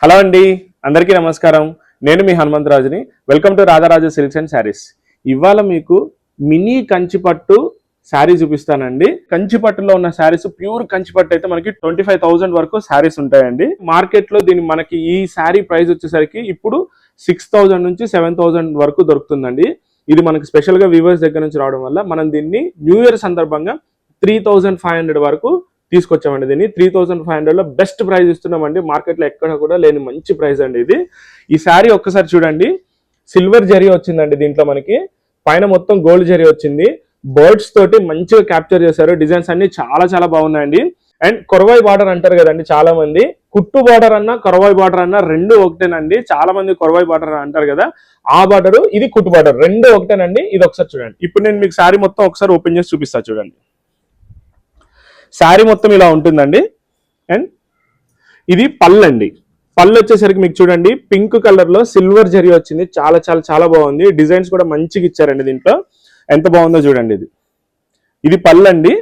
Hello అండి, అందరికీ నమస్కారం. నేను మీ హనుమంతరాజుని. Welcome to Radharaju silks and sarees. ఇవాళ మీకు మినీ కంచిపట్టు శారీ చూపిస్తానండి. కంచిపట్టులో ఉన్న శారీస్ ప్యూర్ కంచిపట్టు అయితే మనకి 25,000 వరకు శారీస్ ఉంటాయండి. మార్కెట్లో మనకి ఈ శారీ ప్రైస్ వచ్చేసరికి ఇప్పుడు 6,000 నుంచి 7,000 వరకు దొరుకుతుందండి. ఇది మనకి స్పెషల్గా వ్యూవర్స్ దగ్గర నుంచి రావడం వల్ల మనం దీన్ని న్యూ ఇయర్ సందర్భంగా 3,500 వరకు తీసుకొచ్చామండి. దీన్ని 3,500 లో బెస్ట్ ప్రైస్ ఇస్తున్నామండి. మార్కెట్లో ఎక్కడ కూడా లేని మంచి ప్రైస్ అండి ఇది. ఈ శారీ ఒక్కసారి చూడండి, సిల్వర్ జరీ వచ్చిందండి. దీంట్లో మనకి పైన మొత్తం గోల్డ్ జరీ వచ్చింది. బర్డ్స్ తోటి మంచిగా క్యాప్చర్ చేశారు. డిజైన్స్ అన్ని చాలా చాలా బాగున్నాయండి. అండ్ కొరవాయి బార్డర్ అంటారు కదండి చాలా మంది. కుట్టు బార్డర్ అన్నా కొరవాయి బార్డర్ అన్నా రెండు ఒకటేనండి. చాలా మంది కొరవాయి బార్డర్ అంటారు కదా, ఆ బార్డర్ ఇది కుట్టు బార్డర్ రెండు ఒకటేనండి. ఇది ఒకసారి చూడండి. ఇప్పుడు నేను మీకు శారీ మొత్తం ఒకసారి ఓపెన్ చేసి చూపిస్తా చూడండి. శారీ మొత్తం ఇలా ఉంటుందండి. అండ్ ఇది పళ్ళు అండి. పళ్ళు వచ్చేసరికి మీకు చూడండి పింక్ కలర్ లో సిల్వర్ జరీ వచ్చింది. చాలా చాలా చాలా బాగుంది. డిజైన్స్ కూడా మంచిగా ఇచ్చారండి. దీంట్లో ఎంత బాగుందో చూడండి. ఇది పళ్ళు అండి.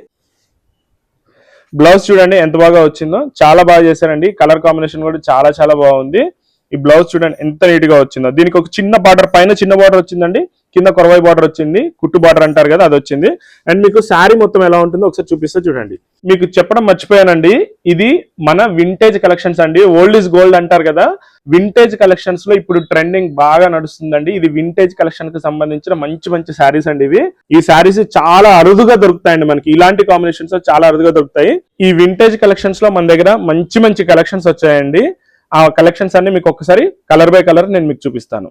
బ్లౌజ్ చూడండి ఎంత బాగా వచ్చిందో, చాలా బాగా చేశారండి. కలర్ కాంబినేషన్ కూడా చాలా చాలా బాగుంది. ఈ బ్లౌజ్ చూడండి ఎంత నీట్ గా వచ్చిందో. దీనికి ఒక చిన్న బార్డర్, పైన చిన్న బార్డర్ వచ్చిందండి, కింద కొరవాయి బార్డర్ వచ్చింది, కుట్టు బార్డర్ అంటారు కదా అది వచ్చింది. అండ్ మీకు శారీ మొత్తం ఎలా ఉంటుందో ఒకసారి చూపిస్తే చూడండి. మీకు చెప్పడం మర్చిపోయానండి, ఇది మన వింటేజ్ కలెక్షన్స్ అండి. ఓల్డ్ ఇస్ గోల్డ్ అంటారు కదా, వింటేజ్ కలెక్షన్స్ లో ఇప్పుడు ట్రెండింగ్ బాగా నడుస్తుందండి. ఇది వింటేజ్ కలెక్షన్ కి సంబంధించిన మంచి మంచి శారీస్ అండి ఇవి. ఈ శారీస్ చాలా అరుదుగా దొరుకుతాయండి మనకి. ఇలాంటి కాంబినేషన్స్ చాలా అరుదుగా దొరుకుతాయి. ఈ వింటేజ్ కలెక్షన్స్ లో మన దగ్గర మంచి మంచి కలెక్షన్స్ వచ్చాయండి. ఆ కలెక్షన్స్ అన్ని మీకు ఒకసారి కలర్ బై కలర్ నేను మీకు చూపిస్తాను.